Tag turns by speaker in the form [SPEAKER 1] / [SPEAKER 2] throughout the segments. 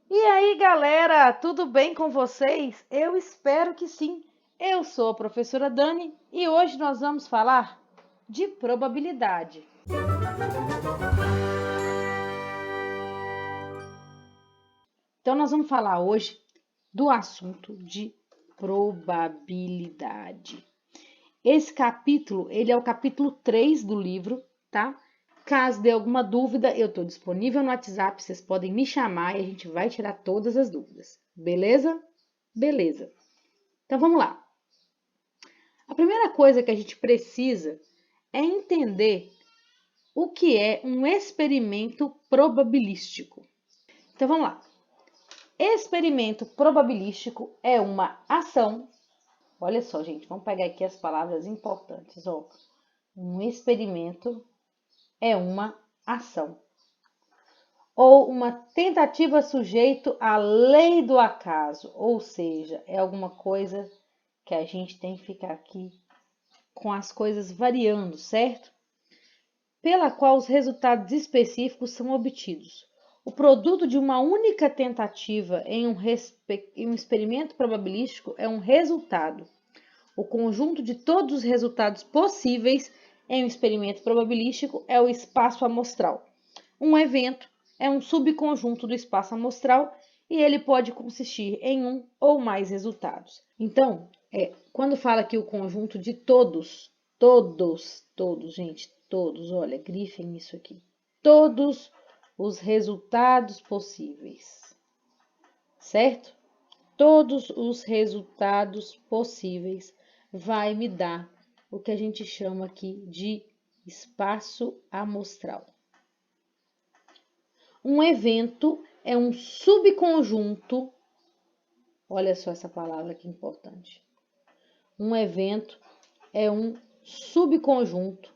[SPEAKER 1] E aí, galera, tudo bem com vocês? Eu espero que sim. Eu sou a professora Dani e hoje nós vamos falar de probabilidade. Então, nós vamos falar hoje do assunto de probabilidade. Esse capítulo, ele é o capítulo 3 do livro, tá? Caso dê alguma dúvida, eu estou disponível no WhatsApp, vocês podem me chamar e a gente vai tirar todas as dúvidas. Beleza? Beleza. Então, vamos lá. A primeira coisa que a gente precisa é entender o que é um experimento probabilístico. Então vamos lá. Experimento probabilístico é uma ação. Olha só, gente, vamos pegar aqui as palavras importantes. Ó. Um experimento é uma ação ou uma tentativa sujeito à lei do acaso, ou seja, é alguma coisa que a gente tem que ficar aqui com as coisas variando, certo? Pela qual os resultados específicos são obtidos. O produto de uma única tentativa em um experimento probabilístico é um resultado. O conjunto de todos os resultados possíveis em um experimento probabilístico é o espaço amostral. Um evento é um subconjunto do espaço amostral e ele pode consistir em um ou mais resultados. Então, quando fala que o conjunto de todos, gente, todos, olha, grifem isso aqui. Todos os resultados possíveis, certo? Todos os resultados possíveis vai me dar o que a gente chama aqui de espaço amostral. Um evento é um subconjunto, olha só essa palavra que importante. Um evento é um subconjunto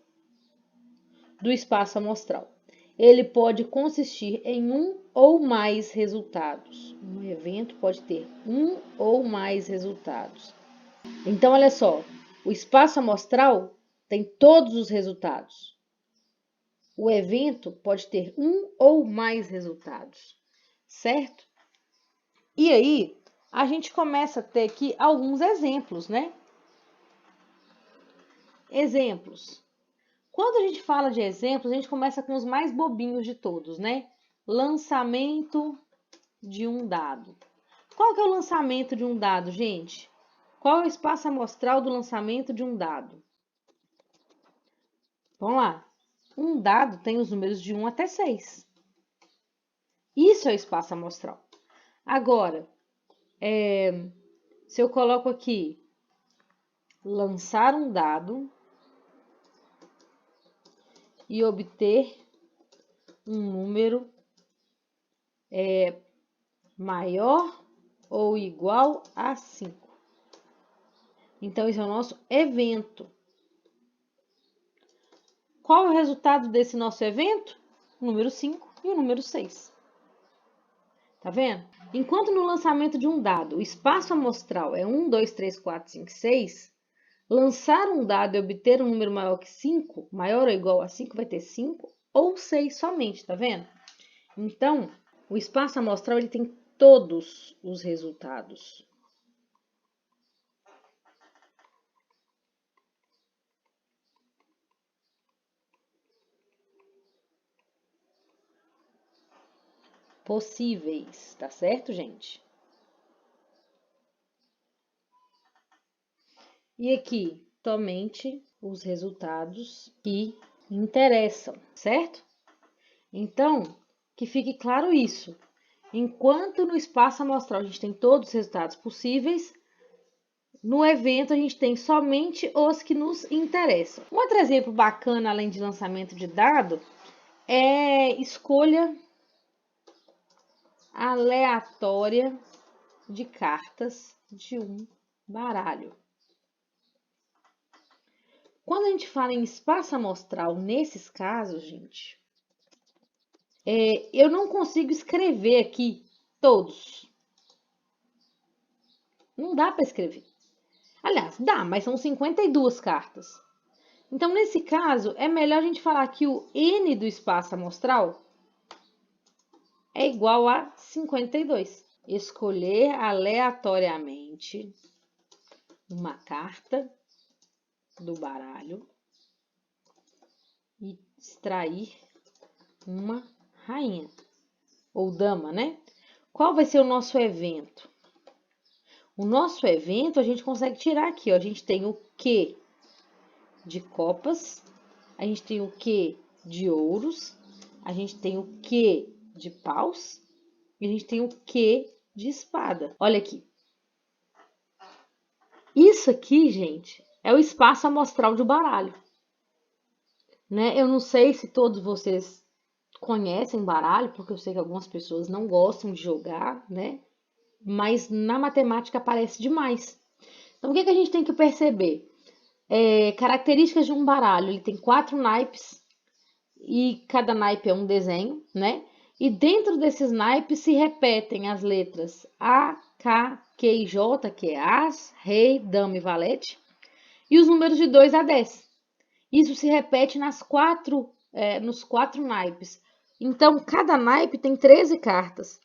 [SPEAKER 1] do espaço amostral. Ele pode consistir em um ou mais resultados. Um evento pode ter um ou mais resultados. Então, olha só, o espaço amostral tem todos os resultados. O evento pode ter um ou mais resultados, certo? E aí, a gente começa a ter aqui alguns exemplos, né? Exemplos. Quando a gente fala de exemplos, a gente começa com os mais bobinhos de todos, né? Lançamento de um dado. Qual que é o lançamento de um dado, gente? Qual é o espaço amostral do lançamento de um dado? Vamos lá. Um dado tem os números de 1 até 6. Isso é o espaço amostral. Agora, se eu coloco aqui lançar um dado e obter um número maior ou igual a 5. Então, esse é o nosso evento. Qual é o resultado desse nosso evento? O número 5 e o número 6. Tá vendo? Enquanto no lançamento de um dado o espaço amostral é 1, 2, 3, 4, 5, 6, lançar um dado e obter um número maior que 5, maior ou igual a 5, vai ter 5 ou 6 somente, tá vendo? Então, o espaço amostral ele tem todos os resultados. Possíveis, tá certo, gente? E aqui, somente os resultados que interessam, certo? Então, que fique claro isso. Enquanto no espaço amostral a gente tem todos os resultados possíveis, no evento a gente tem somente os que nos interessam. Um outro exemplo bacana, além de lançamento de dado, é escolha aleatória de cartas de um baralho. Quando a gente fala em espaço amostral, nesses casos, gente, eu não consigo escrever aqui todos. Não dá para escrever. Aliás, dá, mas são 52 cartas. Então, nesse caso, é melhor a gente falar que o N do espaço amostral é igual a 52. Escolher aleatoriamente uma carta do baralho e extrair uma rainha ou dama, né? Qual vai ser o nosso evento? O nosso evento a gente consegue tirar aqui, ó. A gente tem o Q de copas, a gente tem o Q de ouros, a gente tem o Q de paus e a gente tem o Q de espada. Olha aqui. Isso aqui, gente, é o espaço amostral de baralho, né? Eu não sei se todos vocês conhecem baralho, porque eu sei que algumas pessoas não gostam de jogar, né? Mas na matemática aparece demais. Então, o que a gente tem que perceber? Características de um baralho. Ele tem 4 naipes e cada naipe é um desenho, né? E dentro desses naipes se repetem as letras A, K, Q e J, que é As, Rei, Dama e Valete, e os números de 2 a 10. Isso se repete nos 4 naipes. Então, cada naipe tem 13 cartas.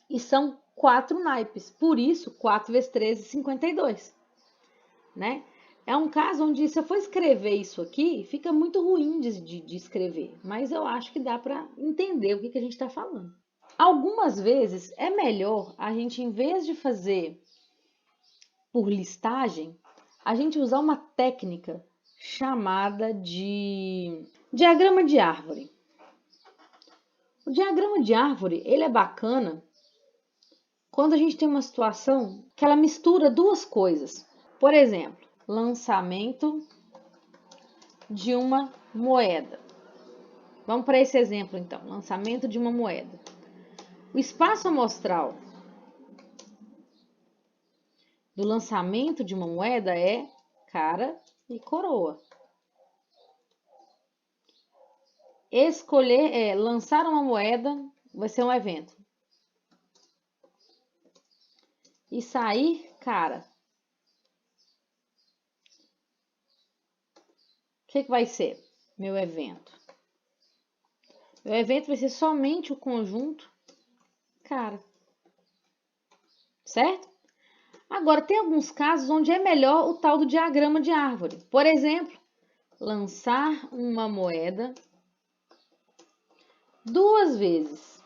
[SPEAKER 1] E são 4 naipes. Por isso, 4 vezes 13, 52. Né? É um caso onde, se eu for escrever isso aqui, fica muito ruim de escrever. Mas eu acho que dá para entender o que a gente está falando. Algumas vezes é melhor a gente, em vez de fazer por listagem, a gente usar uma técnica chamada de diagrama de árvore. O diagrama de árvore, ele é bacana quando a gente tem uma situação que ela mistura duas coisas. Por exemplo, lançamento de uma moeda. Vamos para esse exemplo, então. Lançamento de uma moeda. O espaço amostral do lançamento de uma moeda é cara e coroa. Escolher, lançar uma moeda vai ser um evento. E sair cara. O que vai ser meu evento? Meu evento vai ser somente o conjunto cara. Certo? Agora, tem alguns casos onde é melhor o tal do diagrama de árvore. Por exemplo, lançar uma moeda 2 vezes.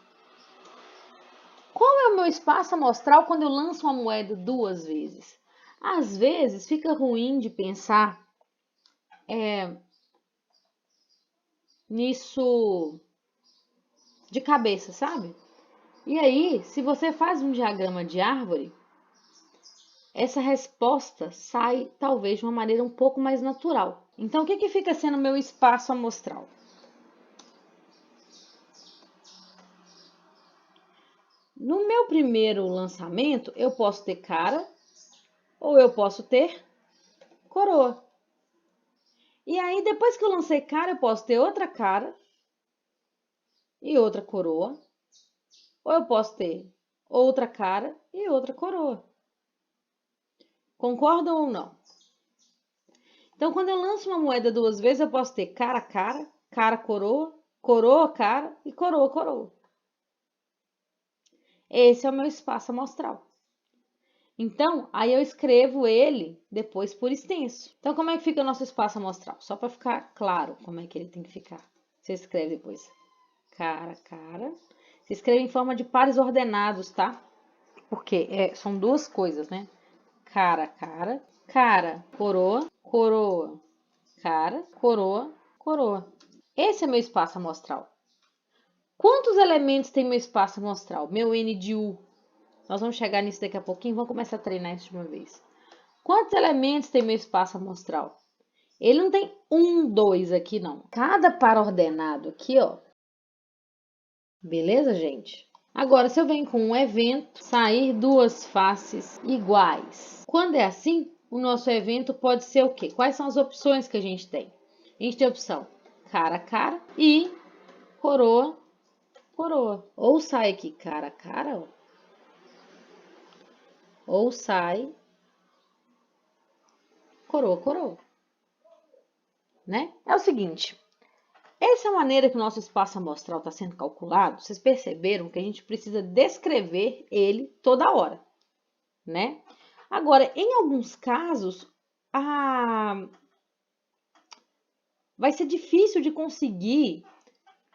[SPEAKER 1] Qual é o meu espaço amostral quando eu lanço uma moeda 2 vezes? Às vezes fica ruim de pensar nisso de cabeça, sabe? E aí, se você faz um diagrama de árvore, essa resposta sai talvez de uma maneira um pouco mais natural. Então, o que fica sendo meu espaço amostral? No meu primeiro lançamento, eu posso ter cara ou eu posso ter coroa. E aí, depois que eu lancei cara, eu posso ter outra cara e outra coroa. Ou eu posso ter outra cara e outra coroa. Concordam ou não? Então, quando eu lanço uma moeda 2 vezes, eu posso ter cara, cara, cara, coroa, coroa, cara e coroa, coroa. Esse é o meu espaço amostral. Então, aí eu escrevo ele depois por extenso. Então, como é que fica o nosso espaço amostral? Só para ficar claro como é que ele tem que ficar. Você escreve depois cara, cara. Você escreve em forma de pares ordenados, tá? Porque são duas coisas, né? Cara, cara, cara, coroa, coroa, cara, coroa, coroa. Esse é meu espaço amostral. Quantos elementos tem meu espaço amostral? Meu N de U. Nós vamos chegar nisso daqui a pouquinho, vamos começar a treinar isso de uma vez. Quantos elementos tem meu espaço amostral? Ele não tem 1, 2 aqui, não. Cada par ordenado aqui, ó. Beleza, gente? Agora, se eu venho com um evento, sair 2 faces iguais. Quando é assim, o nosso evento pode ser o quê? Quais são as opções que a gente tem? A gente tem a opção cara a cara e coroa, coroa. Ou sai aqui cara a cara, ó. Ou sai coroa, coroa. Né? É o seguinte, Essa maneira que o nosso espaço amostral está sendo calculado, vocês perceberam que a gente precisa descrever ele toda hora, né? Agora, em alguns casos, vai ser difícil de conseguir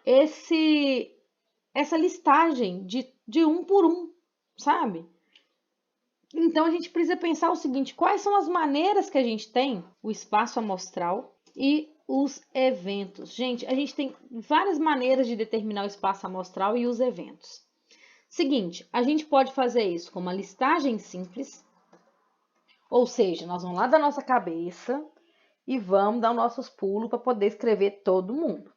[SPEAKER 1] essa listagem de um por um, sabe? Então, a gente precisa pensar o seguinte, quais são as maneiras que a gente tem o espaço amostral e os eventos. Gente, a gente tem várias maneiras de determinar o espaço amostral e os eventos. Seguinte, a gente pode fazer isso com uma listagem simples, ou seja, nós vamos lá da nossa cabeça e vamos dar os nossos pulos para poder escrever todo mundo.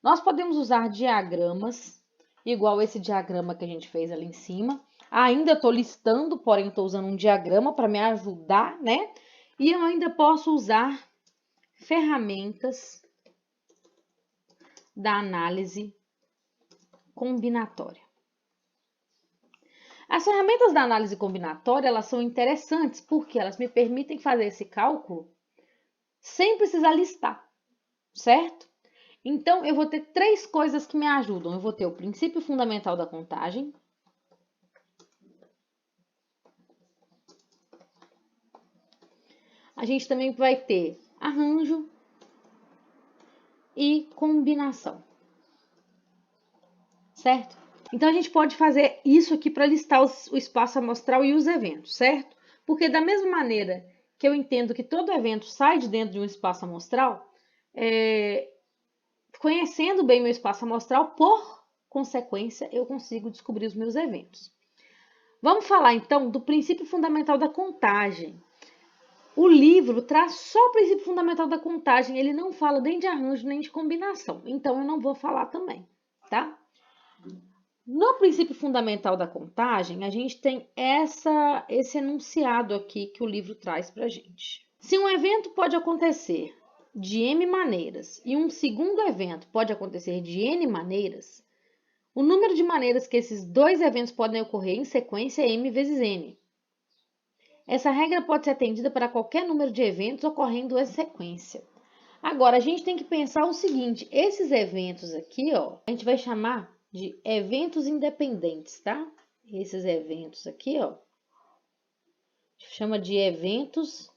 [SPEAKER 1] Nós podemos usar diagramas, igual esse diagrama que a gente fez ali em cima. Ainda estou listando, porém estou usando um diagrama para me ajudar, né? E eu ainda posso usar ferramentas da análise combinatória. As ferramentas da análise combinatória, elas são interessantes porque elas me permitem fazer esse cálculo sem precisar listar, certo? Então, eu vou ter três coisas que me ajudam. Eu vou ter o princípio fundamental da contagem. A gente também vai ter arranjo e combinação, certo? Então, a gente pode fazer isso aqui para listar o espaço amostral e os eventos, certo? Porque da mesma maneira que eu entendo que todo evento sai de dentro de um espaço amostral, conhecendo bem meu espaço amostral, por consequência, eu consigo descobrir os meus eventos. Vamos falar, então, do princípio fundamental da contagem. O livro traz só o princípio fundamental da contagem, ele não fala nem de arranjo, nem de combinação. Então, eu não vou falar também, tá? No princípio fundamental da contagem, a gente tem esse enunciado aqui que o livro traz pra gente. Se um evento pode acontecer de N maneiras e um segundo evento pode acontecer de N maneiras, o número de maneiras que esses dois eventos podem ocorrer em sequência é M vezes N. Essa regra pode ser atendida para qualquer número de eventos ocorrendo em sequência. Agora, a gente tem que pensar o seguinte, esses eventos aqui, ó, a gente vai chamar de eventos independentes, tá? Esses eventos aqui, ó, chama de eventos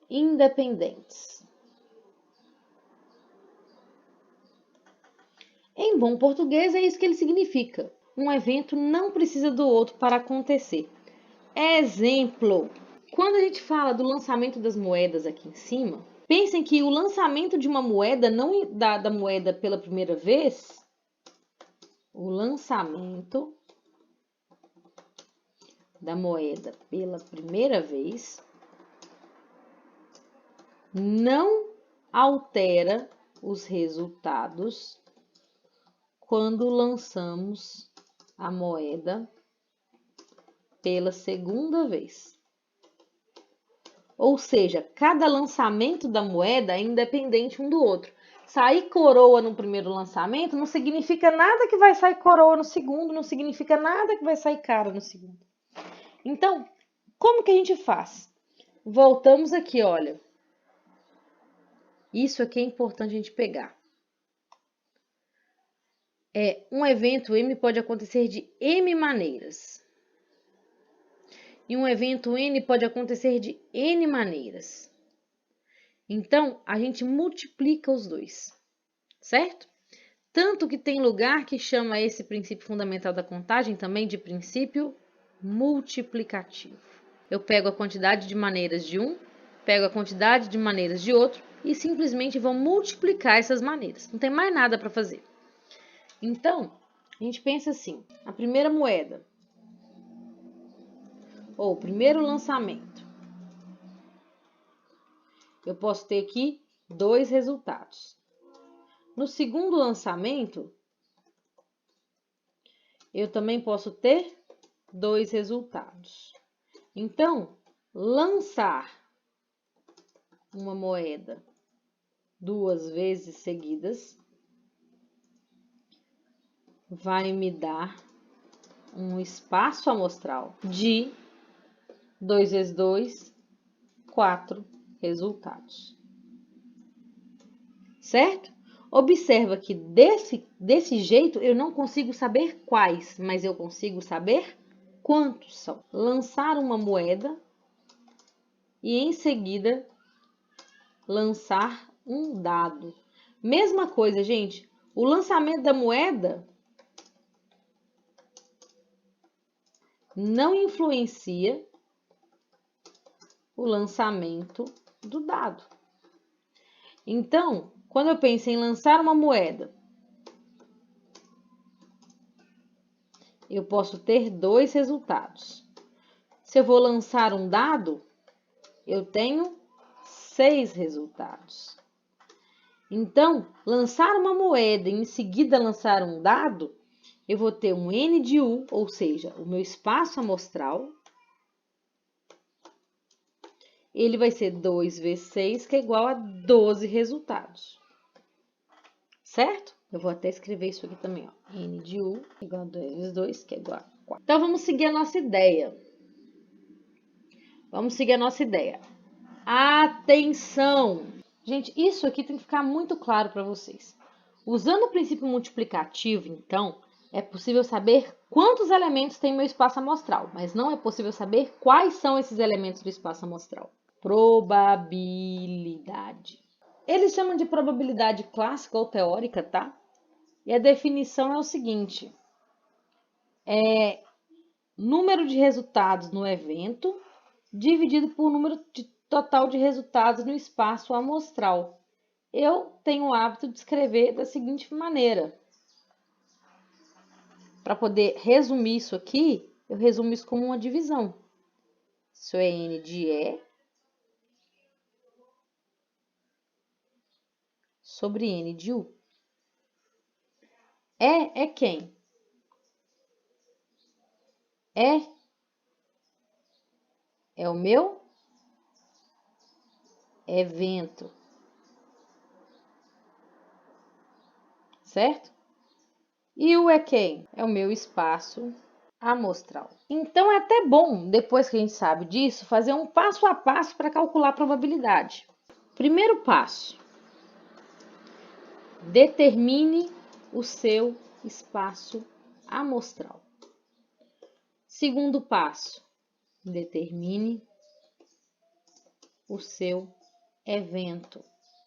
[SPEAKER 1] independentes. Em bom português, é isso que ele significa. Um evento não precisa do outro para acontecer. Exemplo, quando a gente fala do lançamento das moedas aqui em cima, pensem que o lançamento de uma moeda, não da moeda pela primeira vez, o lançamento da moeda pela primeira vez não altera os resultados quando lançamos a moeda pela segunda vez. Ou seja, cada lançamento da moeda é independente um do outro. Sair coroa no primeiro lançamento não significa nada que vai sair coroa no segundo, não significa nada que vai sair cara no segundo. Então, como que a gente faz? Voltamos aqui, olha. Isso aqui é importante a gente pegar. Um evento M pode acontecer de M maneiras. E um evento N pode acontecer de N maneiras. Então, a gente multiplica os dois, certo? Tanto que tem lugar que chama esse princípio fundamental da contagem também de princípio multiplicativo. Eu pego a quantidade de maneiras de um, pego a quantidade de maneiras de outro e simplesmente vou multiplicar essas maneiras. Não tem mais nada para fazer. Então, a gente pensa assim, a primeira moeda, ou o primeiro lançamento, eu posso ter aqui dois resultados. No segundo lançamento, eu também posso ter dois resultados. Então, lançar uma moeda duas vezes seguidas vai me dar um espaço amostral de 2 vezes 2, 4 resultados. certo? Observa que desse jeito eu não consigo saber quais, mas eu consigo saber quantos são. Lançar uma moeda e em seguida lançar um dado. Mesma coisa, gente. O lançamento da moeda não influencia o lançamento do dado. Então, quando eu penso em lançar uma moeda, eu posso ter dois resultados. Se eu vou lançar um dado, eu tenho 6 resultados. Então, lançar uma moeda e em seguida lançar um dado, eu vou ter um N de U, ou seja, o meu espaço amostral. Ele vai ser 2 vezes 6, que é igual a 12 resultados. Certo? Eu vou até escrever isso aqui também, ó. N de U igual a 2 vezes 2, que é igual a 4. Então, vamos seguir a nossa ideia. Vamos seguir a nossa ideia. Atenção! Gente, isso aqui tem que ficar muito claro para vocês. Usando o princípio multiplicativo, então, é possível saber quantos elementos tem meu espaço amostral, mas não é possível saber quais são esses elementos do espaço amostral. Probabilidade. Eles chamam de probabilidade clássica ou teórica, tá? E a definição é o seguinte: é número de resultados no evento dividido por número total de resultados no espaço amostral. Eu tenho o hábito de escrever da seguinte maneira. Para poder resumir isso aqui, eu resumo isso como uma divisão. Isso é N de E sobre N de U. E é quem? É o meu evento. Certo? E U é quem? É o meu espaço amostral. Então é até bom, depois que a gente sabe disso, fazer um passo a passo para calcular a probabilidade. Primeiro passo: determine o seu espaço amostral. Segundo passo: determine o seu evento,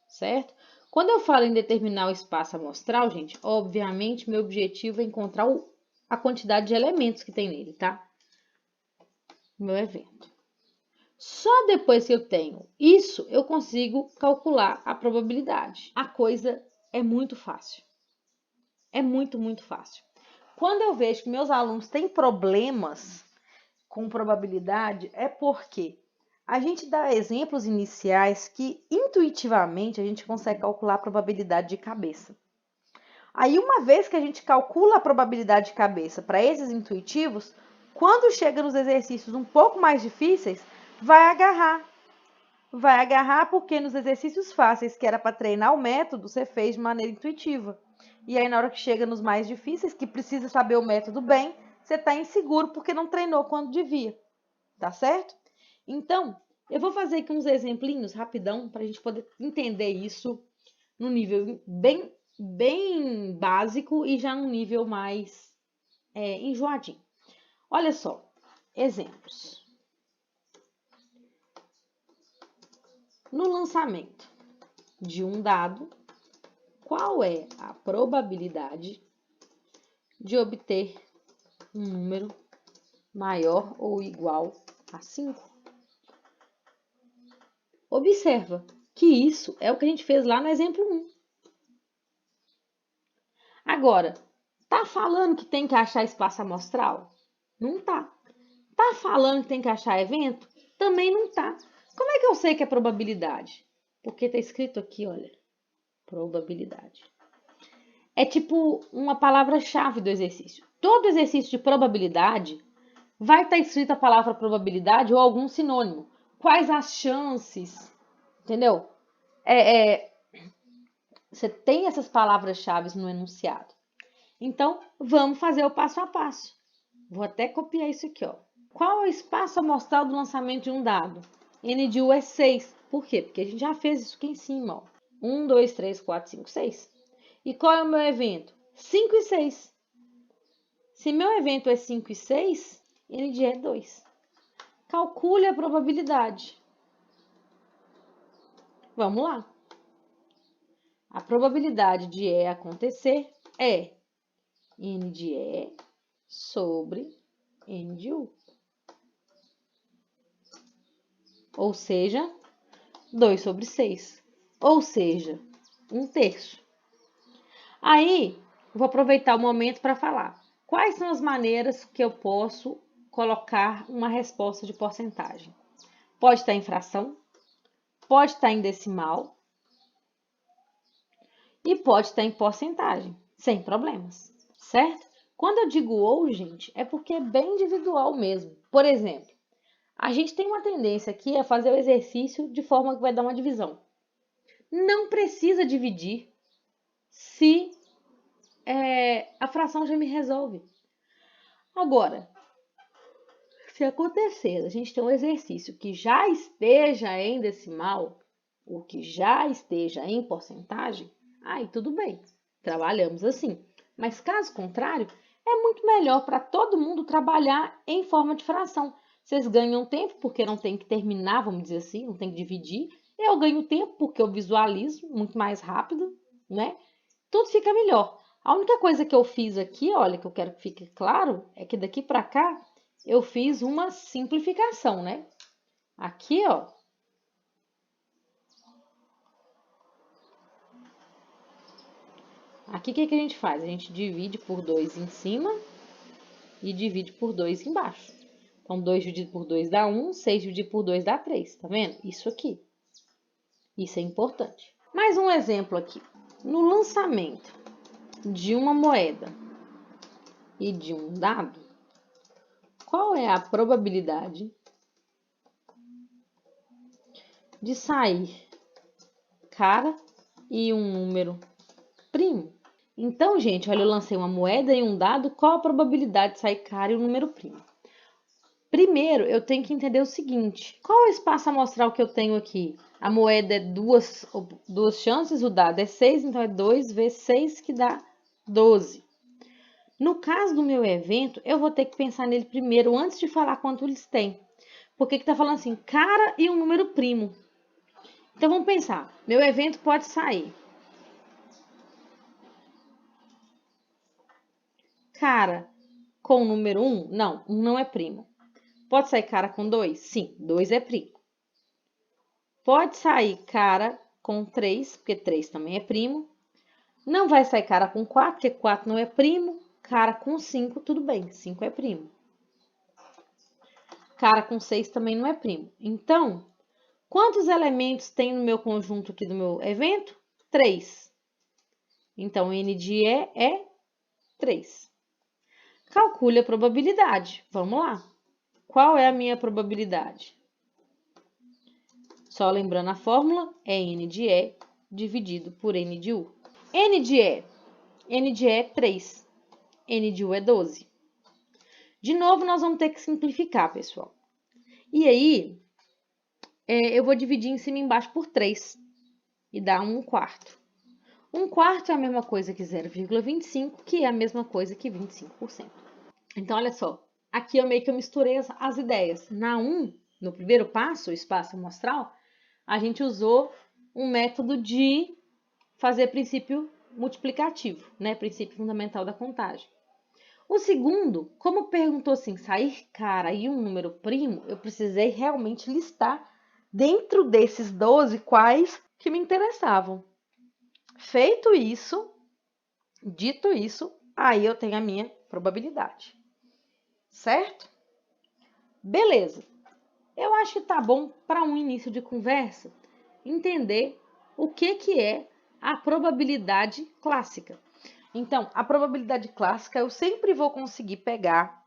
[SPEAKER 1] certo? Quando eu falo em determinar o espaço amostral, gente, obviamente meu objetivo é encontrar a quantidade de elementos que tem nele, tá? Meu evento. Só depois que eu tenho isso, eu consigo calcular a probabilidade. A coisa é muito fácil. É muito, muito fácil. Quando eu vejo que meus alunos têm problemas com probabilidade, é porque a gente dá exemplos iniciais que intuitivamente a gente consegue calcular a probabilidade de cabeça. Aí, uma vez que a gente calcula a probabilidade de cabeça para esses intuitivos, quando chega nos exercícios um pouco mais difíceis, vai agarrar. Vai agarrar porque nos exercícios fáceis, que era para treinar o método, você fez de maneira intuitiva. E aí, na hora que chega nos mais difíceis, que precisa saber o método bem, você está inseguro porque não treinou quando devia. Tá certo? Então, eu vou fazer aqui uns exemplinhos rapidão para a gente poder entender isso no nível bem básico e já num nível mais enjoadinho. Olha só, exemplos. No lançamento de um dado, qual é a probabilidade de obter um número maior ou igual a 5? Observa que isso é o que a gente fez lá no exemplo 1. Agora, tá falando que tem que achar espaço amostral? Não tá. Tá falando que tem que achar evento? Também não tá. Como é que eu sei que é probabilidade? Porque tá escrito aqui, olha, probabilidade. É tipo uma palavra-chave do exercício. Todo exercício de probabilidade vai estar escrito a palavra probabilidade ou algum sinônimo. Quais as chances? Entendeu? Você tem essas palavras-chave no enunciado. Então, vamos fazer o passo a passo. Vou até copiar isso aqui, ó. Qual é o espaço amostral do lançamento de um dado? N de U é 6. Por quê? Porque a gente já fez isso aqui em cima, ó. 1, 2, 3, 4, 5, 6. E qual é o meu evento? 5 e 6. Se meu evento é 5 e 6, N de E é 2. Calcule a probabilidade. Vamos lá. A probabilidade de E acontecer é N de E sobre N de U. Ou seja, 2 sobre 6. Ou seja, 1/3. Aí, vou aproveitar o momento para falar. Quais são as maneiras que eu posso colocar uma resposta de porcentagem? Pode estar em fração, pode estar em decimal e pode estar em porcentagem, sem problemas, certo? Quando eu digo ou, gente, é porque é bem individual mesmo. Por exemplo, a gente tem uma tendência aqui a fazer o exercício de forma que vai dar uma divisão. Não precisa dividir se a fração já me resolve. Agora, se acontecer, a gente tem um exercício que já esteja em decimal, ou que já esteja em porcentagem, aí tudo bem, trabalhamos assim. Mas caso contrário, é muito melhor para todo mundo trabalhar em forma de fração. Vocês ganham tempo porque não tem que terminar, vamos dizer assim, não tem que dividir. Eu ganho tempo porque eu visualizo muito mais rápido, né? Tudo fica melhor. A única coisa que eu fiz aqui, olha, que eu quero que fique claro, é que daqui para cá eu fiz uma simplificação, né? Aqui, ó. Aqui o que a gente faz? A gente divide por 2 em cima e divide por 2 embaixo. Então, 2 dividido por 2 dá 1, 6 dividido por 2 dá 3, tá vendo? Isso aqui. Isso é importante. Mais um exemplo aqui. No lançamento de uma moeda e de um dado, qual é a probabilidade de sair cara e um número primo? Então, gente, olha, eu lancei uma moeda e um dado, qual a probabilidade de sair cara e um número primo? Primeiro, eu tenho que entender o seguinte, qual é o espaço amostral que eu tenho aqui? A moeda é duas chances, o dado é 6, então é 2 vezes 6 que dá 12. No caso do meu evento, eu vou ter que pensar nele primeiro, antes de falar quanto eles têm. Porque que tá falando assim, cara e um número primo. Então, vamos pensar, meu evento pode sair cara com o número 1? Não, 1 não é primo. Pode sair cara com 2? Sim, 2 é primo. Pode sair cara com 3, porque 3 também é primo. Não vai sair cara com 4, porque 4 não é primo. Cara com 5, tudo bem, 5 é primo. Cara com 6 também não é primo. Então, quantos elementos tem no meu conjunto aqui do meu evento? 3. Então, N de E é 3. Calcule a probabilidade. Vamos lá. Qual é a minha probabilidade? Só lembrando a fórmula, é N de E dividido por N de U. N de E é 3. N de U é 12. De novo, nós vamos ter que simplificar, pessoal. E aí, eu vou dividir em cima e embaixo por 3. E dá 1/4. 1/4 é a mesma coisa que 0,25, que é a mesma coisa que 25%. Então, olha só. Aqui eu meio que misturei as ideias. No primeiro passo, o espaço amostral, a gente usou um método de fazer princípio multiplicativo, né? Princípio fundamental da contagem. O segundo, como perguntou assim, sair cara e um número primo, eu precisei realmente listar dentro desses 12 quais que me interessavam. Feito isso, dito isso, aí eu tenho a minha probabilidade. Certo? Beleza. Eu acho que tá bom para um início de conversa entender o que é a probabilidade clássica. Então, a probabilidade clássica eu sempre vou conseguir pegar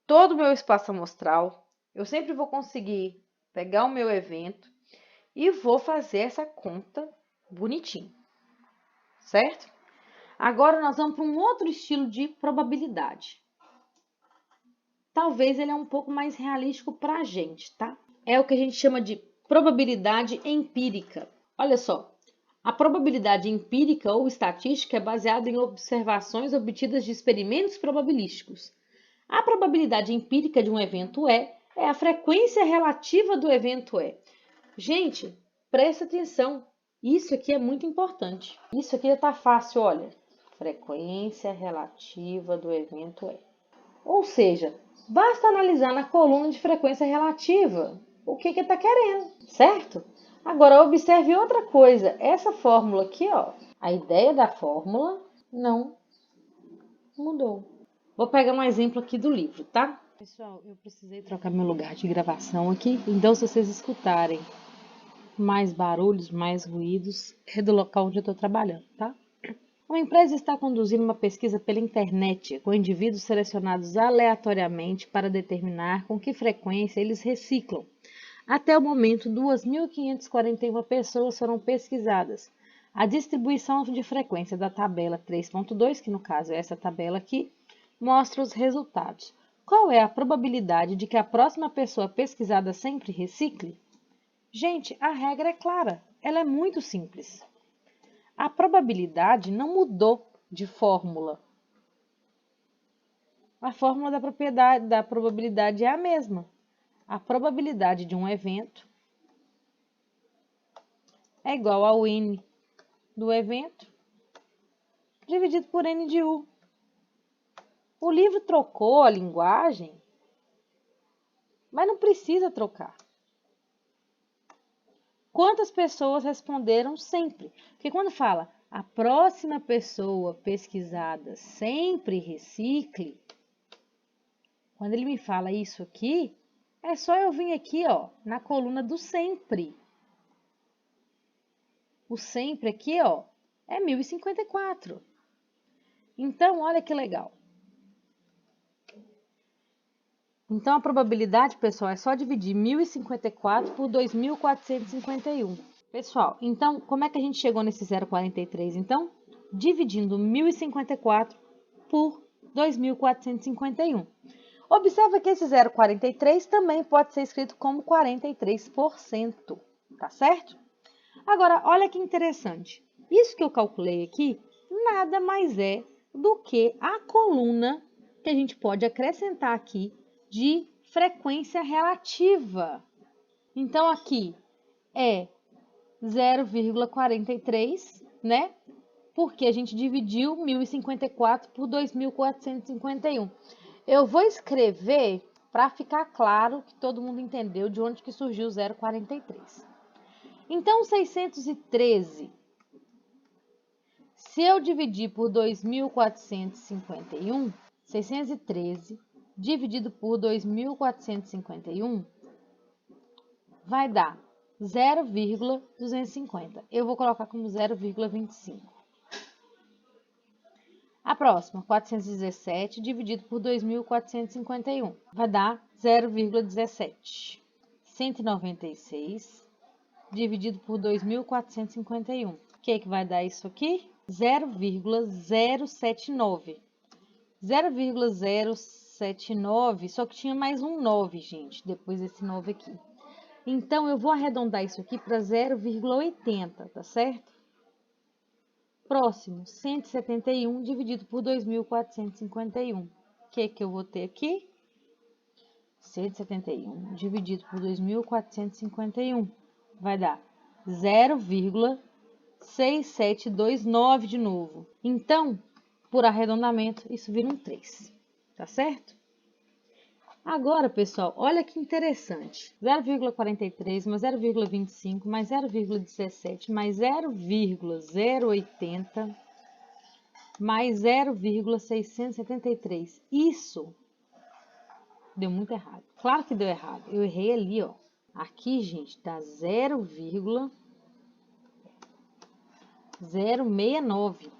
[SPEAKER 1] todo o meu espaço amostral, eu sempre vou conseguir pegar o meu evento e vou fazer essa conta bonitinho, certo? Agora nós vamos para um outro estilo de probabilidade. Talvez ele é um pouco mais realístico para a gente, tá? É o que a gente chama de probabilidade empírica. Olha só, A probabilidade empírica ou estatística é baseada em observações obtidas de experimentos probabilísticos. A probabilidade empírica de um evento é a frequência relativa do evento é. Gente, presta atenção. Isso aqui é muito importante. Isso aqui está fácil, olha. Frequência relativa do evento é. Ou seja, basta analisar na coluna de frequência relativa o que está querendo, certo? Agora, observe outra coisa. Essa fórmula aqui, ó, a ideia da fórmula não mudou. Vou pegar um exemplo aqui do livro, tá? Pessoal, eu precisei trocar meu lugar de gravação aqui, então se vocês escutarem mais barulhos, mais ruídos, é do local onde eu estou trabalhando, tá? Uma empresa está conduzindo uma pesquisa pela internet com indivíduos selecionados aleatoriamente para determinar com que frequência eles reciclam. Até o momento, 2.541 pessoas foram pesquisadas. A distribuição de frequência da tabela 3.2, que no caso é essa tabela aqui, mostra os resultados. Qual é a probabilidade de que a próxima pessoa pesquisada sempre recicle? Gente, a regra é clara, ela é muito simples. A probabilidade não mudou de fórmula. A fórmula da probabilidade é a mesma. A probabilidade de um evento é igual ao N do evento dividido por N de U. O livro trocou a linguagem, mas não precisa trocar. Quantas pessoas responderam sempre? Porque quando fala a próxima pessoa pesquisada sempre recicle, quando ele me fala isso aqui, é só eu vir aqui, ó, na coluna do sempre. O sempre aqui, ó, é 1054. Então, olha que legal. Então, a probabilidade, pessoal, é só dividir 1054 por 2451. Pessoal, então, como é que a gente chegou nesse 0,43? Então, dividindo 1054 por 2451. Observa que esse 0,43 também pode ser escrito como 43%, tá certo? Agora, olha que interessante. Isso que eu calculei aqui nada mais é do que a coluna que a gente pode acrescentar aqui de frequência relativa. Então, aqui é 0,43, né? Porque a gente dividiu 1054 por 2451. Eu vou escrever para ficar claro que todo mundo entendeu de onde que surgiu o 0,43. Então, 613, se eu dividir por 2.451, 613 dividido por 2.451 vai dar 0,250. Eu vou colocar como 0,25. A próxima, 417 dividido por 2.451 vai dar 0,17. 196 dividido por 2.451. O que vai dar isso aqui? 0,079. 0,079, só que tinha mais um 9, gente, depois desse 9 aqui. Então, eu vou arredondar isso aqui para 0,80, tá certo? Próximo, 171 dividido por 2.451. O que eu vou ter aqui? 171 dividido por 2.451 vai dar 0,6729 de novo. Então, por arredondamento, isso vira um 3, tá certo? Agora, pessoal, olha que interessante. 0,43 mais 0,25 mais 0,17 mais 0,080 mais 0,673. Isso deu muito errado. Claro que deu errado. Eu errei ali, ó. Aqui, gente, dá 0,069.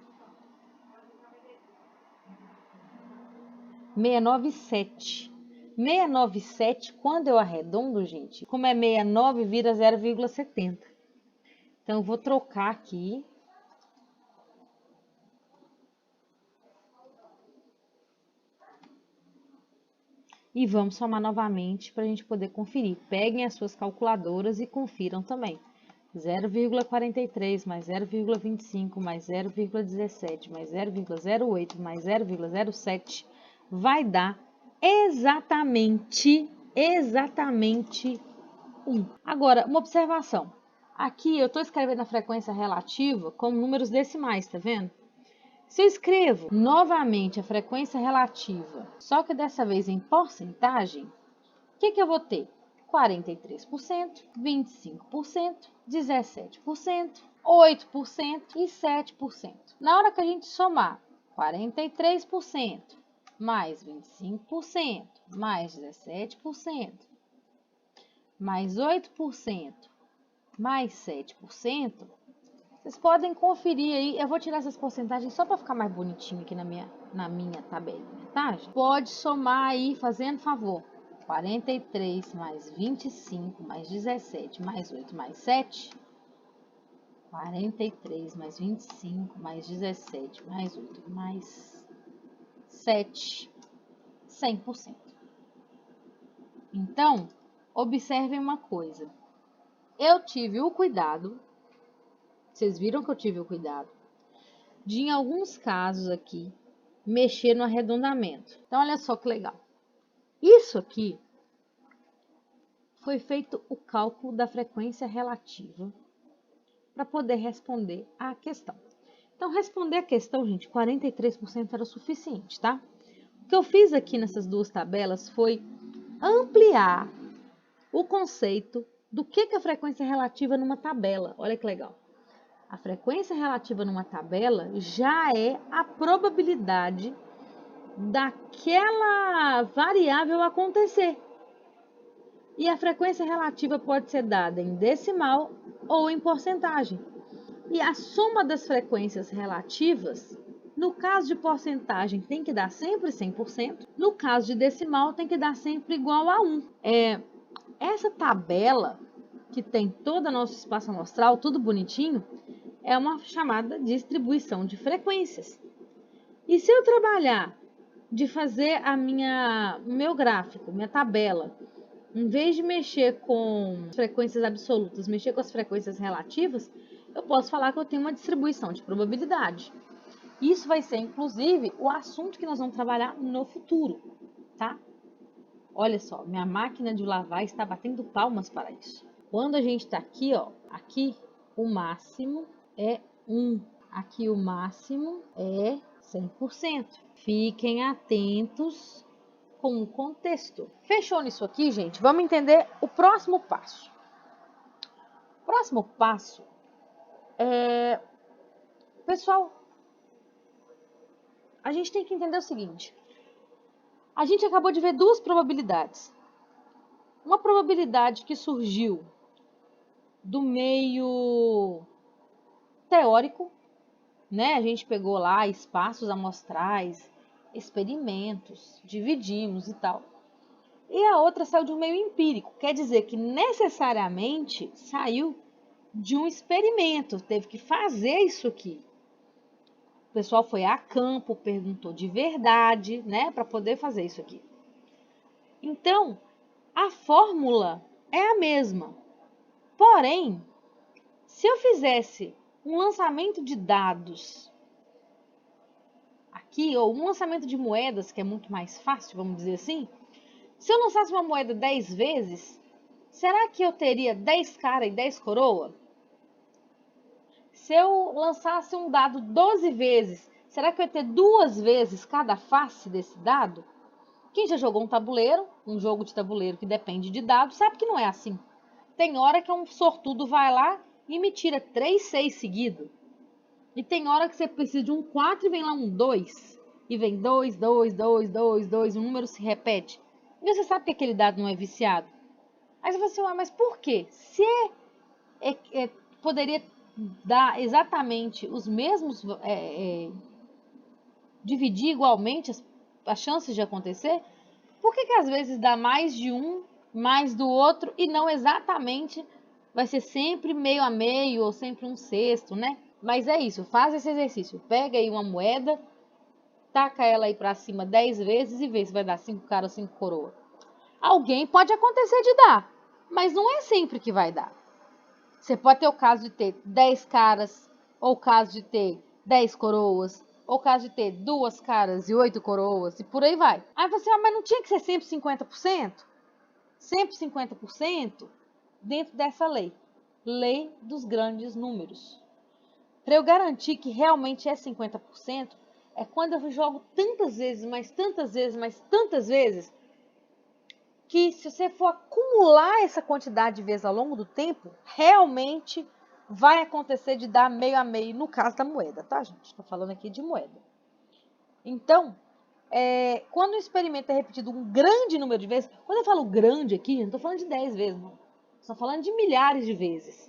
[SPEAKER 1] 697. 697, quando eu arredondo, gente, como é 69, vira 0,70. Então, eu vou trocar aqui. E vamos somar novamente para a gente poder conferir. Peguem as suas calculadoras e confiram também. 0,43 mais 0,25 mais 0,17 mais 0,08 mais 0,07 vai dar exatamente 1. Agora, uma observação. Aqui eu estou escrevendo a frequência relativa com números decimais, tá vendo? Se eu escrevo novamente a frequência relativa, só que dessa vez em porcentagem, o que eu vou ter? 43%, 25%, 17%, 8% e 7%. Na hora que a gente somar 43% mais 25%, mais 17%, mais 8%, mais 7%, vocês podem conferir aí. Eu vou tirar essas porcentagens só para ficar mais bonitinho aqui na minha tabelinha, tá? Pode somar aí, fazendo favor. 43 mais 25 mais 17 mais 8 mais 7. 43 mais 25 mais 17 mais 8 mais 7. 100%. Então, observem uma coisa. Eu tive o cuidado, vocês viram que eu tive o cuidado, de em alguns casos aqui, mexer no arredondamento. Então, olha só que legal. Isso aqui foi feito o cálculo da frequência relativa para poder responder à questão. Então, responder a questão, gente, 43% era o suficiente, tá? O que eu fiz aqui nessas duas tabelas foi ampliar o conceito do que é a frequência relativa numa tabela. Olha que legal. A frequência relativa numa tabela já é a probabilidade daquela variável acontecer. E a frequência relativa pode ser dada em decimal ou em porcentagem. E a soma das frequências relativas, no caso de porcentagem, tem que dar sempre 100%. No caso de decimal, tem que dar sempre igual a 1. Essa tabela, que tem todo o nosso espaço amostral, tudo bonitinho, é uma chamada distribuição de frequências. E se eu trabalhar de fazer o meu gráfico, minha tabela, em vez de mexer com frequências absolutas, mexer com as frequências relativas, eu posso falar que eu tenho uma distribuição de probabilidade. Isso vai ser, inclusive, o assunto que nós vamos trabalhar no futuro, tá? Olha só, minha máquina de lavar está batendo palmas para isso. Quando a gente está aqui, ó, aqui o máximo é 1. Aqui o máximo é 100%. Fiquem atentos com o contexto. Fechou nisso aqui, gente? Vamos entender o próximo passo. O próximo passo é... Pessoal, a gente tem que entender o seguinte. A gente acabou de ver duas probabilidades. Uma probabilidade que surgiu do meio teórico, né? A gente pegou lá espaços amostrais, experimentos, dividimos e tal. E a outra saiu de um meio empírico, quer dizer que necessariamente saiu de um experimento, teve que fazer isso aqui. O pessoal foi a campo, perguntou de verdade, né, para poder fazer isso aqui. Então, a fórmula é a mesma. Porém, se eu fizesse um lançamento de dados aqui, ou um lançamento de moedas, que é muito mais fácil, vamos dizer assim, se eu lançasse uma moeda 10 vezes, será que eu teria 10 cara e 10 coroa? Se eu lançasse um dado 12 vezes, será que eu ia ter 2 vezes cada face desse dado? Quem já jogou um tabuleiro, um jogo de tabuleiro que depende de dados, sabe que não é assim. Tem hora que um sortudo vai lá e me tira 3, 6 seguido. E tem hora que você precisa de um 4 e vem lá um 2. E vem 2, 2, 2, 2, 2, o número se repete. E você sabe que aquele dado não é viciado. Aí você fala assim, mas por quê? Se poderia dar exatamente os mesmos, dividir igualmente as chances de acontecer, por que às vezes dá mais de um, mais do outro, e não exatamente vai ser sempre meio a meio, ou sempre um sexto, né? Mas é isso, faz esse exercício, pega aí uma moeda, taca ela aí pra cima 10 vezes e vê se vai dar 5 cara ou 5 coroa. Alguém pode acontecer de dar, mas não é sempre que vai dar. Você pode ter o caso de ter 10 caras, ou o caso de ter 10 coroas, ou o caso de ter 2 caras e 8 coroas, e por aí vai. Aí você, mas não tinha que ser sempre 50%? Sempre 50% dentro dessa lei. Lei dos grandes números. Para eu garantir que realmente é 50%, é quando eu jogo tantas vezes, mas tantas vezes, mas tantas vezes, que se você for acumular essa quantidade de vezes ao longo do tempo, realmente vai acontecer de dar meio a meio no caso da moeda, tá, gente? Estou falando aqui de moeda. Então, quando o experimento é repetido um grande número de vezes, quando eu falo grande aqui, não estou falando de 10 vezes, não. Estou falando de milhares de vezes,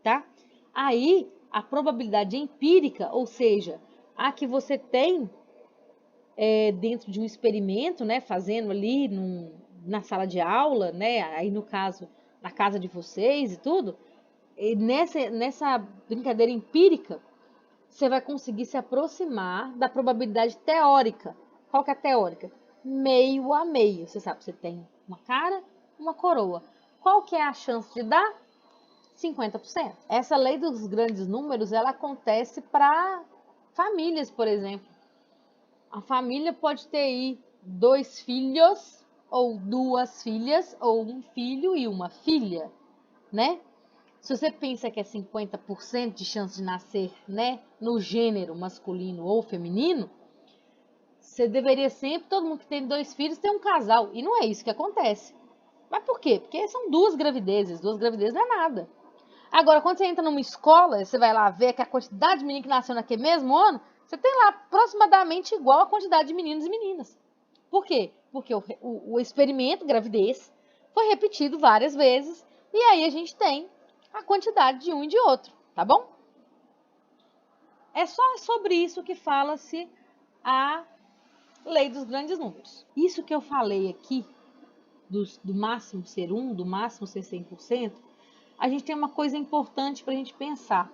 [SPEAKER 1] tá? Aí, a probabilidade empírica, ou seja, a que você tem dentro de um experimento, né, fazendo ali na sala de aula, né, aí no caso, na casa de vocês e tudo, e nessa brincadeira empírica, você vai conseguir se aproximar da probabilidade teórica. Qual que é a teórica? Meio a meio. Você sabe, você tem uma cara, uma coroa. Qual que é a chance de dar? 50%. Essa lei dos grandes números, ela acontece para famílias, por exemplo. A família pode ter aí 2 filhos, ou 2 filhas, ou um filho e uma filha, né? Se você pensa que é 50% de chance de nascer, né, no gênero masculino ou feminino, você deveria sempre, todo mundo que tem 2 filhos, ter um casal. E não é isso que acontece. Mas por quê? Porque são 2 gravidezes. 2 gravidezes não é nada. Agora, quando você entra numa escola, você vai lá ver que a quantidade de meninos que nasceu naquele mesmo ano, você tem lá aproximadamente igual a quantidade de meninos e meninas. Por quê? Porque o experimento gravidez foi repetido várias vezes e aí a gente tem a quantidade de um e de outro, tá bom? É só sobre isso que fala-se a lei dos grandes números. Isso que eu falei aqui, do máximo ser 1, do máximo ser 100%, a gente tem uma coisa importante para a gente pensar.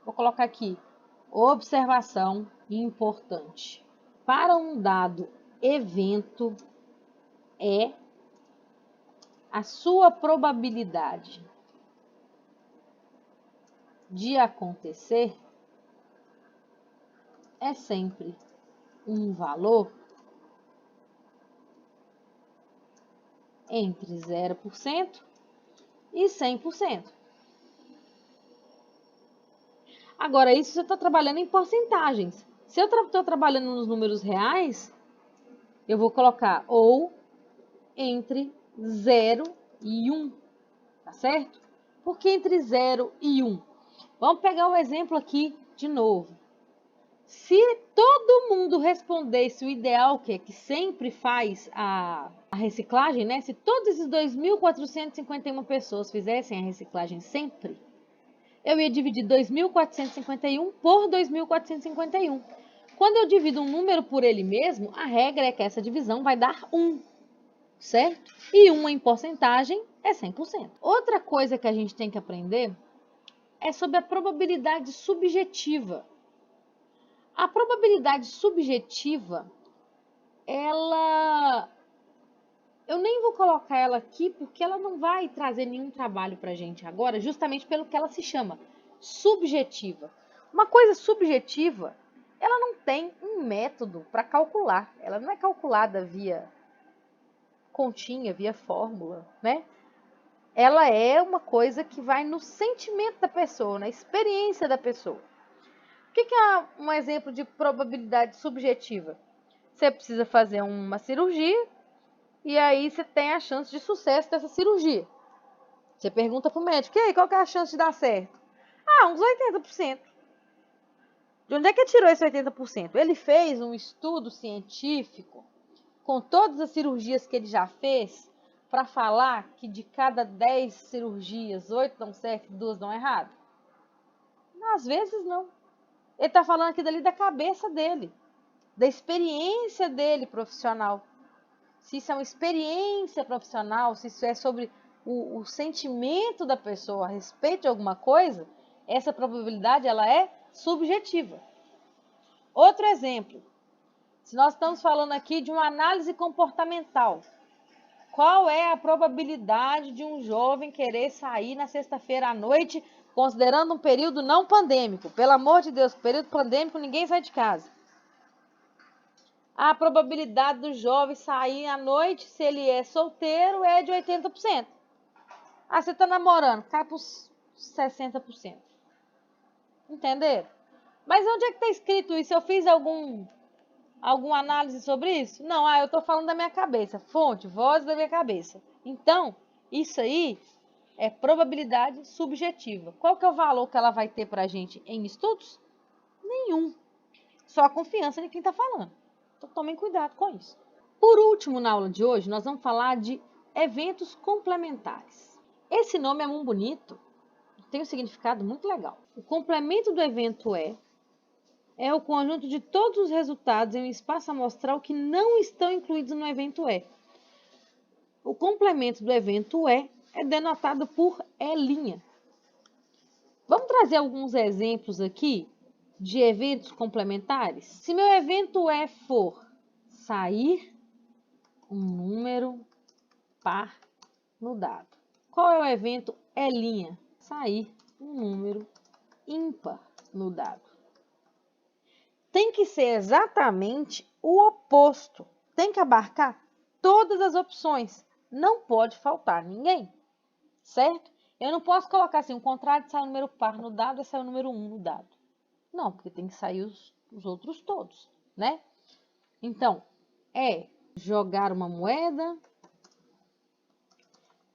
[SPEAKER 1] Vou colocar aqui, observação importante. Para um dado evento, a sua probabilidade de acontecer é sempre um valor entre 0% e 100%. Agora, isso você está trabalhando em porcentagens. Se eu estou trabalhando nos números reais, eu vou colocar ou entre 0 e 1, tá certo? Por que entre 0 e 1? Vamos pegar o exemplo aqui de novo. Se todo mundo respondesse o ideal, que sempre faz a reciclagem, né? Se todos esses 2.451 pessoas fizessem a reciclagem sempre, eu ia dividir 2.451 por 2.451. Quando eu divido um número por ele mesmo, a regra é que essa divisão vai dar 1, certo? E 1 em porcentagem é 100%. Outra coisa que a gente tem que aprender é sobre a probabilidade subjetiva. A probabilidade subjetiva, eu nem vou colocar ela aqui porque ela não vai trazer nenhum trabalho para a gente agora, justamente pelo que ela se chama, subjetiva. Uma coisa subjetiva, ela não tem um método para calcular, ela não é calculada via continha, via fórmula, né? Ela é uma coisa que vai no sentimento da pessoa, na experiência da pessoa. O que é um exemplo de probabilidade subjetiva? Você precisa fazer uma cirurgia e aí você tem a chance de sucesso dessa cirurgia. Você pergunta para o médico, e aí, qual que é a chance de dar certo? Ah, uns 80%. De onde é que ele tirou esse 80%? Ele fez um estudo científico com todas as cirurgias que ele já fez para falar que de cada 10 cirurgias, 8 dão certo e 2 dão errado? Às vezes não. Ele está falando aqui dali da cabeça dele, da experiência dele profissional. Se isso é uma experiência profissional, se isso é sobre o sentimento da pessoa a respeito de alguma coisa, essa probabilidade ela é subjetiva. Outro exemplo, se nós estamos falando aqui de uma análise comportamental,
[SPEAKER 2] Qual é a probabilidade de um jovem querer sair na sexta-feira à noite, considerando um período não pandêmico? Pelo amor de Deus, período pandêmico ninguém sai de casa. A probabilidade do jovem sair à noite, se ele é solteiro, é de 80%. Ah, você tá namorando, cai para os 60%. Entenderam? Mas onde é que tá escrito isso? Eu fiz alguma análise sobre isso? Não, eu tô falando da minha cabeça. Fonte, voz da minha cabeça. Então, isso aí é probabilidade subjetiva. Qual que é o valor que ela vai ter pra gente em estudos? Nenhum. Só a confiança de quem tá falando. Então, tomem cuidado com isso. Por último, na aula de hoje, nós vamos falar de eventos complementares. Esse nome é muito bonito, tem um significado muito legal. O complemento do evento é o conjunto de todos os resultados em um espaço amostral que não estão incluídos no evento E. O complemento do evento é denotado por E'. Vamos trazer alguns exemplos aqui de eventos complementares? Se meu evento E for sair um número par no dado. Qual é o evento E'? Sair um número ímpar no dado. Tem que ser exatamente o oposto. Tem que abarcar todas as opções. Não pode faltar ninguém, certo? Eu não posso colocar assim, o contrário de sair um número par no dado é sair o número 1 no dado. Não, porque tem que sair os outros todos, né? Então, é jogar uma moeda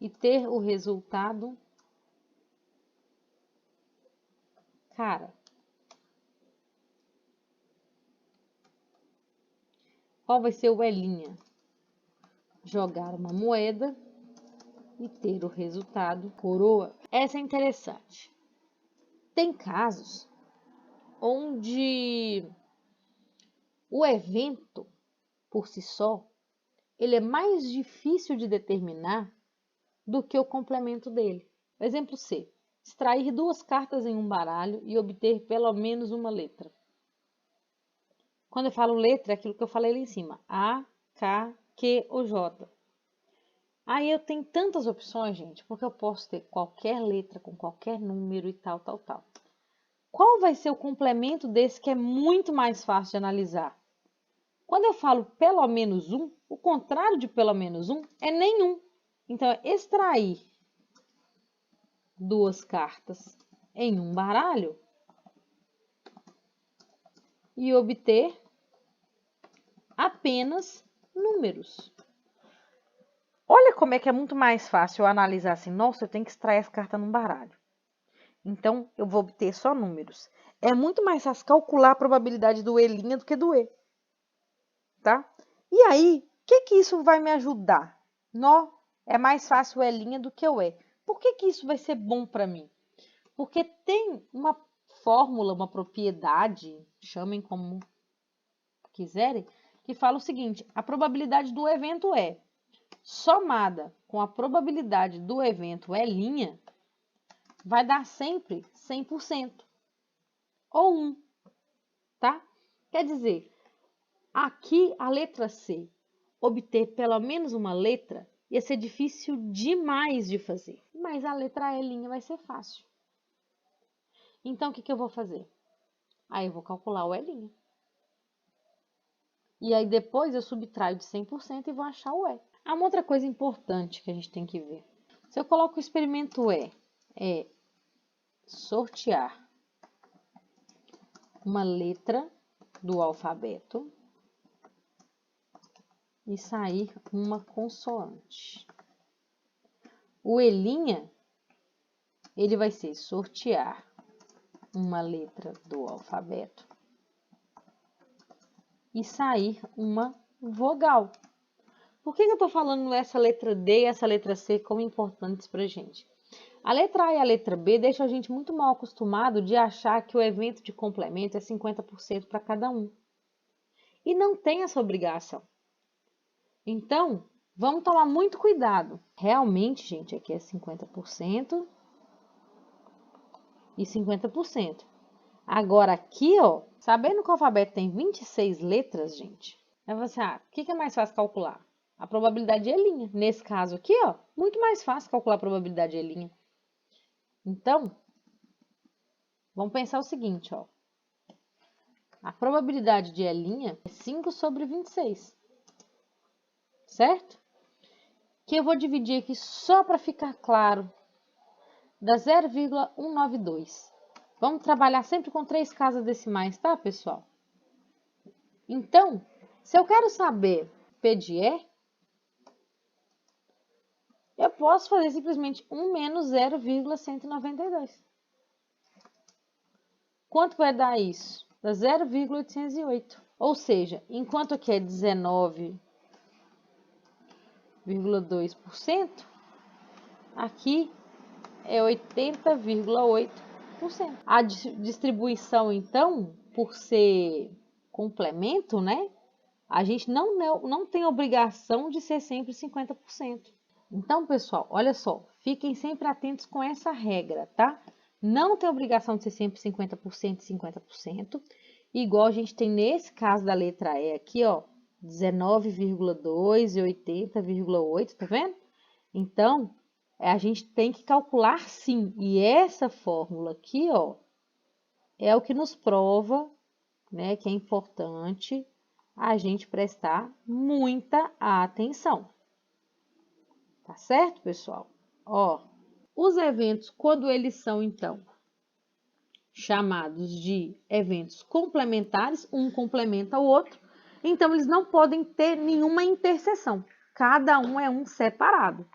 [SPEAKER 2] e ter o resultado cara. Qual vai ser o E'? Jogar uma moeda e ter o resultado coroa. Essa é interessante. Tem casos onde o evento, por si só, ele é mais difícil de determinar do que o complemento dele. Exemplo C. Extrair 2 cartas em um baralho e obter pelo menos uma letra. Quando eu falo letra, é aquilo que eu falei ali em cima. A, K, Q ou J. Aí eu tenho tantas opções, gente, porque eu posso ter qualquer letra com qualquer número e tal. Qual vai ser o complemento desse que é muito mais fácil de analisar? Quando eu falo pelo menos um, o contrário de pelo menos um é nenhum. Então, é extrair 2 cartas em um baralho e obter apenas números. Olha como é que é muito mais fácil eu analisar assim, nossa, eu tenho que extrair essa carta num baralho. Então, eu vou obter só números. É muito mais fácil calcular a probabilidade do E' do que do E. Tá? E aí, o que isso vai me ajudar? É mais fácil o E' do que o E. Por que isso vai ser bom para mim? Porque tem uma fórmula, uma propriedade, chamem como quiserem, que fala o seguinte: a probabilidade do evento E somada com a probabilidade do evento E', vai dar sempre 100%. Ou 1, tá? Quer dizer, aqui a letra C, obter pelo menos uma letra, ia ser difícil demais de fazer. Mas a letra E' vai ser fácil. Então, o que eu vou fazer? Aí eu vou calcular o E'. E aí depois eu subtraio de 100% e vou achar o E. Há uma outra coisa importante que a gente tem que ver. Se eu coloco o experimento E, é sortear uma letra do alfabeto e sair uma consoante. O E', ele vai ser sortear uma letra do alfabeto e sair uma vogal. Por que eu estou falando essa letra D e essa letra C como importantes para a gente? A letra A e a letra B deixam a gente muito mal acostumado de achar que o evento de complemento é 50% para cada um. E não tem essa obrigação. Então, vamos tomar muito cuidado. Realmente, gente, aqui é 50% e 50%. Agora aqui, ó, sabendo que o alfabeto tem 26 letras, gente, aí você, o que é mais fácil calcular? A probabilidade é linha. Nesse caso aqui, ó, muito mais fácil calcular a probabilidade é linha. Então, vamos pensar o seguinte, ó. A probabilidade de E' é 5 sobre 26. Certo? Que eu vou dividir aqui só para ficar claro. Dá 0,192. Vamos trabalhar sempre com 3 casas decimais, tá, pessoal? Então, se eu quero saber P de E, eu posso fazer simplesmente 1 menos 0,192. Quanto vai dar isso? Dá 0,808. Ou seja, enquanto aqui é 19,2%, aqui é 80,8%. A distribuição, então, por ser complemento, né? A gente não tem obrigação de ser sempre 50%. Então, pessoal, olha só, fiquem sempre atentos com essa regra, tá? Não tem obrigação de ser sempre 50% e 50%, igual a gente tem nesse caso da letra E aqui, ó, 19,2 e 80,8, tá vendo? Então, a gente tem que calcular sim, e essa fórmula aqui, ó, é o que nos prova, né, que é importante a gente prestar muita atenção. Tá certo, pessoal? Ó, os eventos, quando eles são, então, chamados de eventos complementares, um complementa o outro, então eles não podem ter nenhuma interseção. Cada um é um separado,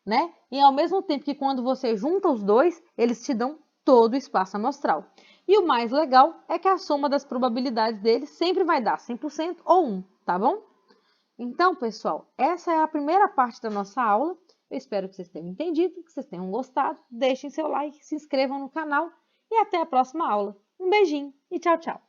[SPEAKER 2] né? E ao mesmo tempo que quando você junta os dois, eles te dão todo o espaço amostral. E o mais legal é que a soma das probabilidades deles sempre vai dar 100% ou 1, tá bom? Então, pessoal, essa é a primeira parte da nossa aula. Eu espero que vocês tenham entendido, que vocês tenham gostado. Deixem seu like, se inscrevam no canal e até a próxima aula. Um beijinho e tchau, tchau!